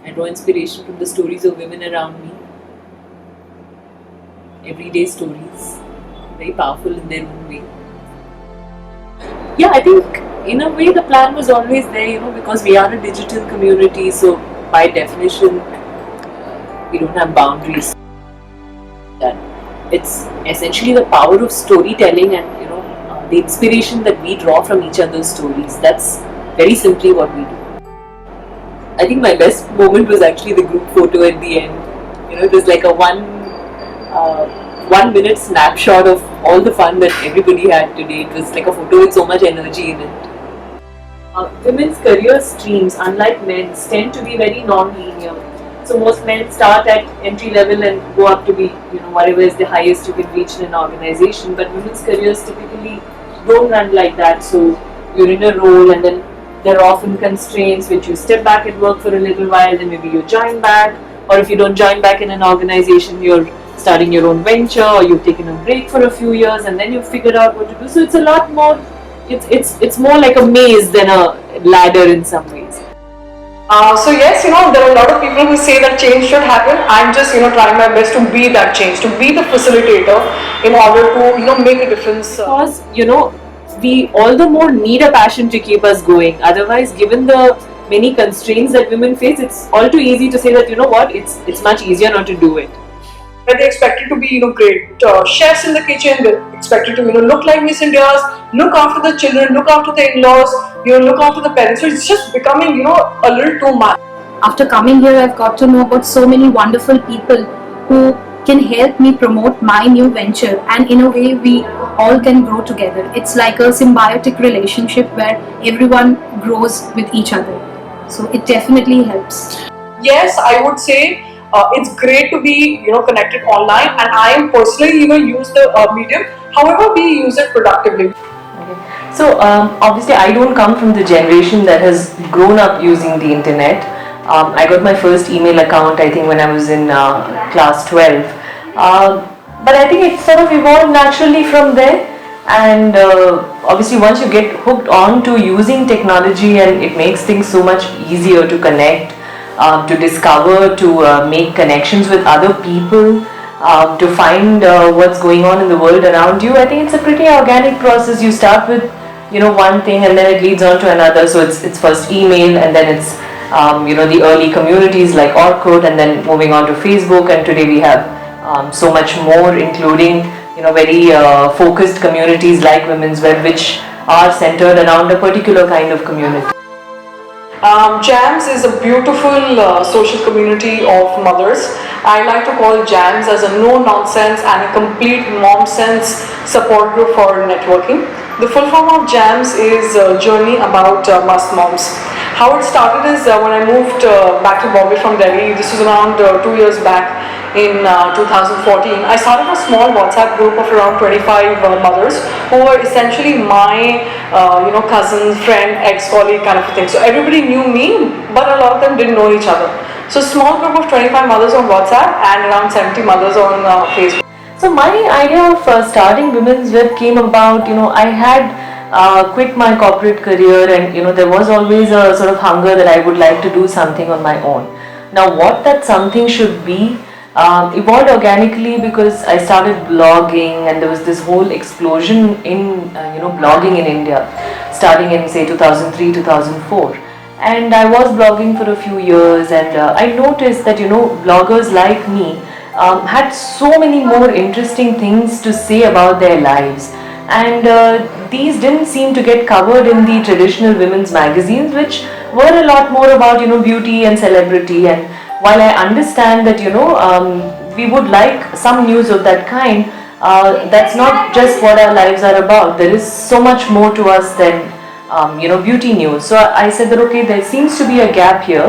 I draw inspiration from the stories of women around me. Everyday stories, very powerful in their own way. Yeah, I think in a way the plan was always there, because we are a digital community, so by definition, we don't have boundaries. That it's essentially the power of storytelling and the inspiration that we draw from each other's stories. That's very simply what we do. I think my best moment was actually the group photo at the end. It was like a 1 minute snapshot of all the fun that everybody had today. It was like a photo with so much energy in it. Women's career streams, unlike men's, tend to be very non-linear. So most men start at entry level and go up to be, whatever is the highest you can reach in an organization. But women's careers typically don't run like that. So you're in a role and then there are often constraints which you step back and work for a little while, then maybe you join back, or if you don't join back in an organization, you're starting your own venture, or you've taken a break for a few years and then you've figured out what to do. So it's a lot more, it's more like a maze than a ladder in some ways. So yes, there are a lot of people who say that change should happen. I'm just, trying my best to be that change, to be the facilitator in order to, make a difference. Because, we all the more need a passion to keep us going. Otherwise, given the many constraints that women face, it's all too easy to say that, it's much easier not to do it. They're expected to be, great chefs in the kitchen. They're expected to, look like Miss India's, look after the children, look after the in-laws, look after the parents. So it's just becoming, a little too much. After coming here, I've got to know about so many wonderful people who can help me promote my new venture, and in a way we all can grow together. It's like a symbiotic relationship where everyone grows with each other. So it definitely helps. Yes, I would say it's great to be connected online, and I personally use the medium. However, we use it productively. Okay. So obviously I don't come from the generation that has grown up using the internet. I got my first email account I think when I was in class 12. But I think it sort of evolved naturally from there, and obviously once you get hooked on to using technology, and it makes things so much easier to connect, to discover, to make connections with other people, to find what's going on in the world around you. I think it's a pretty organic process. You start with one thing and then it leads on to another. So it's first email, and then it's the early communities like Orkut, and then moving on to Facebook, and today we have so much more, including very focused communities like Women's Web, which are centered around a particular kind of community. JAMS is a beautiful social community of mothers. I like to call JAMS as a no-nonsense and a complete mom-sense support group for networking. The full form of JAMS is a journey about must moms. How it started is when I moved back to Bombay from Delhi. This was around 2 years back. In 2014, I started a small WhatsApp group of around 25 mothers who were essentially my, cousin, friend, ex-colleague kind of a thing. So everybody knew me, but a lot of them didn't know each other. So small group of 25 mothers on WhatsApp and around 70 mothers on Facebook. So my idea of starting Women's Web came about, I had quit my corporate career, and there was always a sort of hunger that I would like to do something on my own. Now what that something should be evolved organically, because I started blogging, and there was this whole explosion in blogging in India, starting in say 2003, 2004. And I was blogging for a few years, and I noticed that bloggers like me had so many more interesting things to say about their lives, and these didn't seem to get covered in the traditional women's magazines, which were a lot more about beauty and celebrity. And while I understand that we would like some news of that kind, that's not just what our lives are about. There is so much more to us than beauty news. So I said that okay, there seems to be a gap here.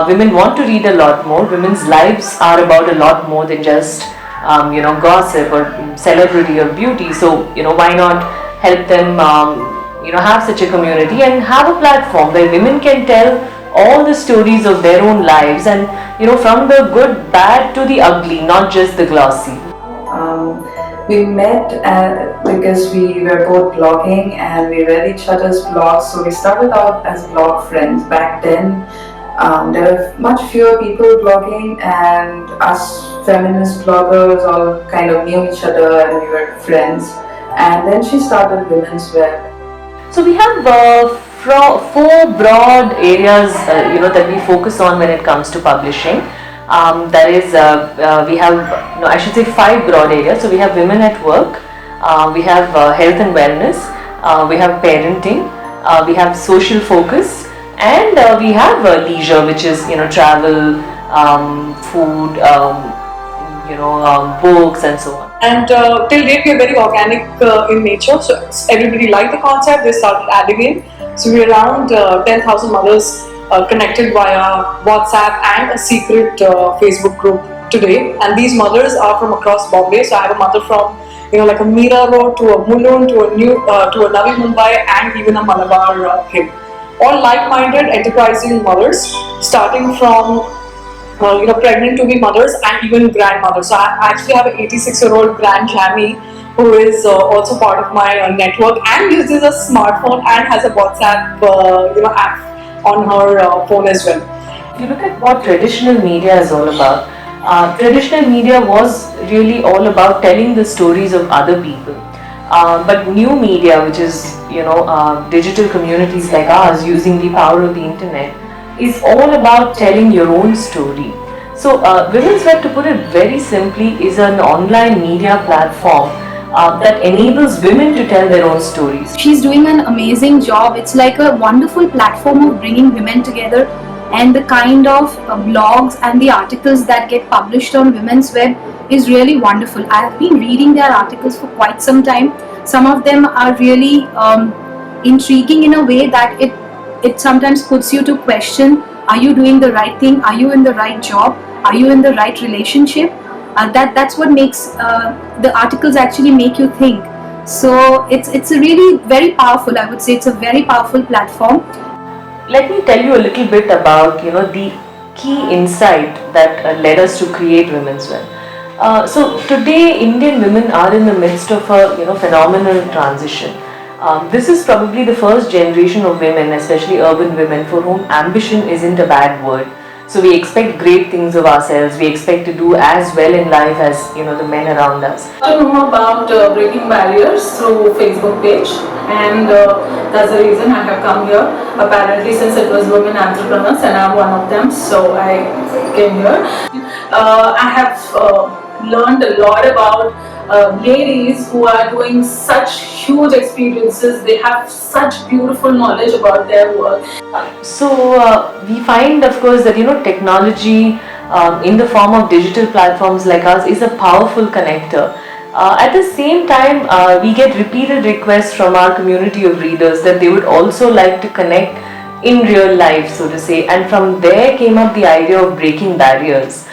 Women want to read a lot more. Women's lives are about a lot more than just gossip or celebrity or beauty. So why not help them have such a community and have a platform where women can tell all the stories of their own lives, and from the good, bad to the ugly, not just the glossy. We met because we were both blogging and we read each other's blogs, so we started out as blog friends. Back then there are much fewer people blogging, and us feminist bloggers all kind of knew each other and we were friends. And then she started Women's Web. So we have four broad areas, that we focus on when it comes to publishing. That is, we have, no, I should say 5 broad areas. So we have women at work, we have health and wellness, we have parenting, we have social focus, and we have leisure, which is travel, food, books, and so on. And till date we are very organic in nature, so everybody liked the concept, they started adding in. So we're around 10,000 mothers connected via WhatsApp and a secret Facebook group today. And these mothers are from across Bombay. So I have a mother from like a Mira Road to a Mulund to a Navi Mumbai and even a Malabar Hill. All like-minded, enterprising mothers, starting from pregnant to be mothers and even grandmothers. So I actually have an 86-year-old grand Jamie who is also part of my network and uses a smartphone and has a WhatsApp app on her phone as well. If you look at what traditional media is all about, traditional media was really all about telling the stories of other people. But new media, which is digital communities like ours using the power of the internet, is all about telling your own story. So Women's Web, to put it very simply, is an online media platform that enables women to tell their own stories. She's doing an amazing job. It's like a wonderful platform of bringing women together, and the kind of blogs and the articles that get published on Women's Web is really wonderful. I have been reading their articles for quite some time. Some of them are really intriguing in a way that it sometimes puts you to question, are you doing the right thing? Are you in the right job? Are you in the right relationship? That's what makes the articles actually make you think. So it's a really very powerful, I would say it's a very powerful platform. Let me tell you a little bit about the key insight that led us to create Women's Web. So today Indian women are in the midst of a phenomenal transition. This is probably the first generation of women, especially urban women, for whom ambition isn't a bad word. So we expect great things of ourselves, we expect to do as well in life as the men around us. To know about breaking barriers through Facebook page, and that's the reason I have come here. Apparently, since it was women entrepreneurs and I'm one of them, so I came here. I have learned a lot about ladies who are doing such huge experiences. They have such beautiful knowledge about their work. So we find, of course, that technology in the form of digital platforms like us is a powerful connector. At the same time, we get repeated requests from our community of readers that they would also like to connect in real life, so to say, and from there came up the idea of breaking barriers.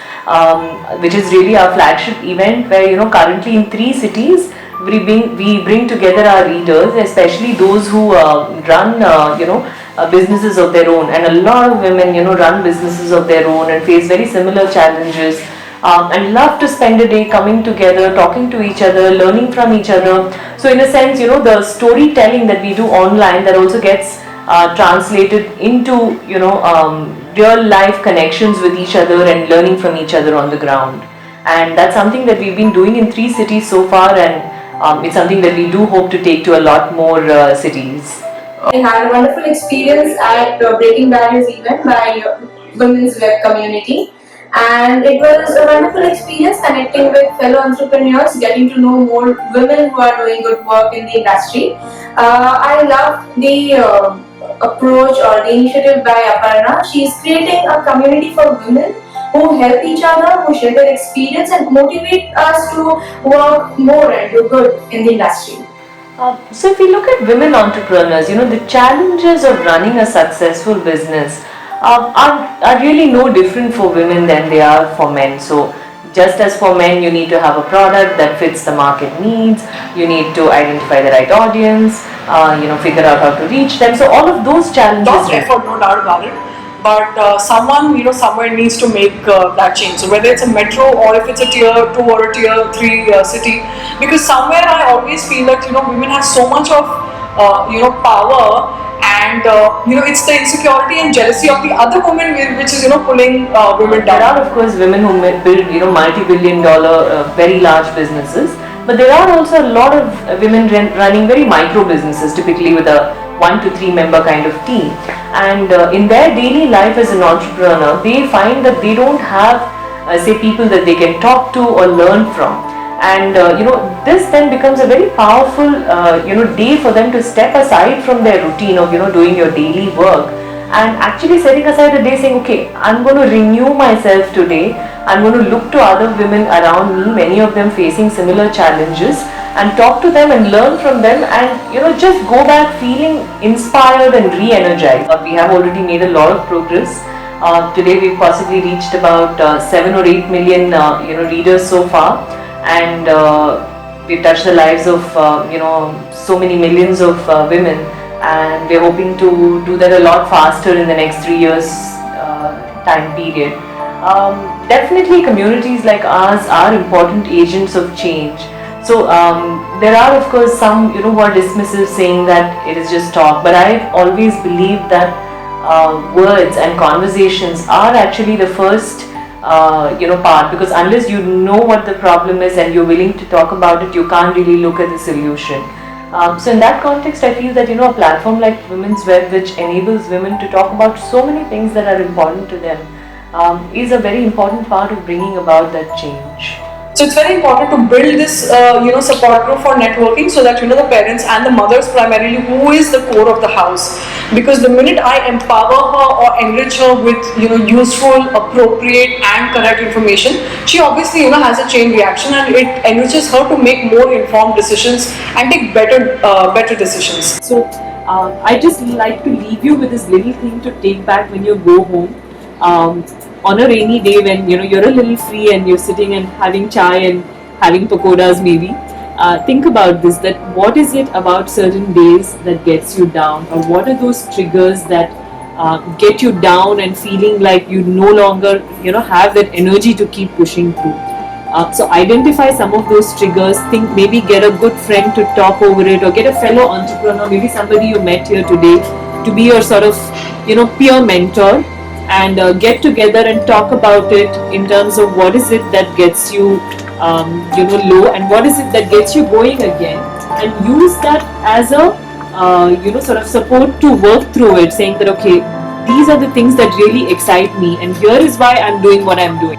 Which is really our flagship event, where currently in 3 cities we bring together our readers, especially those who run businesses of their own, and a lot of women run businesses of their own and face very similar challenges, and love to spend a day coming together, talking to each other, learning from each other. So in a sense, the storytelling that we do online, that also gets translated into real life connections with each other and learning from each other on the ground. And that's something that we've been doing in 3 cities so far, and it's something that we do hope to take to a lot more cities. I had a wonderful experience at Breaking Barriers event by Women's Web community, and it was a wonderful experience connecting with fellow entrepreneurs, getting to know more women who are doing good work in the industry. I love the approach or the initiative by Aparna. She is creating a community for women who help each other, who share their experience and motivate us to work more and do good in the industry. So if we look at women entrepreneurs, the challenges of running a successful business are really no different for women than they are for men. So just as for men, you need to have a product that fits the market needs, you need to identify the right audience, figure out how to reach them. So all of those challenges. Lots of effort, no doubt about it. But someone, somewhere needs to make that change. So whether it's a metro or if it's a tier 2 or a tier 3 city, because somewhere I always feel that women have so much of power and it's the insecurity and jealousy of the other women which is pulling women There down. are of course women who build multi-billion dollar very large businesses, but there are also a lot of women running very micro businesses, typically with a 1 to 3 member kind of team, and in their daily life as an entrepreneur they find that they don't have say people that they can talk to or learn from, and this then becomes a very powerful day for them to step aside from their routine of doing your daily work and actually setting aside a day saying, okay, I'm going to renew myself today, I'm going to look to other women around me, many of them facing similar challenges, and talk to them and learn from them, and just go back feeling inspired and re-energized. We have already made a lot of progress. Today we've possibly reached about 7 or 8 million readers so far, and we've touched the lives of so many millions of women, and we're hoping to do that a lot faster in the next 3 years time period. Definitely communities like ours are important agents of change. So there are of course some who are dismissive, saying that it is just talk, but I've always believed that words and conversations are actually the first part, because unless you know what the problem is and you're willing to talk about it, you can't really look at the solution. So in that context, I feel that a platform like Women's Web, which enables women to talk about so many things that are important to them, is a very important part of bringing about that change. So it's very important to build this support group for networking, so that the parents and the mothers primarily, who is the core of the house, because the minute I empower her or enrich her with useful, appropriate and correct information, she obviously has a chain reaction, and it enriches her to make more informed decisions and take better decisions. So I just like to leave you with this little thing to take back when you go home. On a rainy day when you're a little free and you're sitting and having chai and having pakoras maybe, think about this, that what is it about certain days that gets you down, or what are those triggers that get you down and feeling like you no longer have that energy to keep pushing through. So identify some of those triggers, think, maybe get a good friend to talk over it, or get a fellow entrepreneur, maybe somebody you met here today, to be your sort of peer mentor, and get together and talk about it in terms of what is it that gets you low, and what is it that gets you going again, and use that as a sort of support to work through it, saying that okay, these are the things that really excite me, and here is why I'm doing what I'm doing.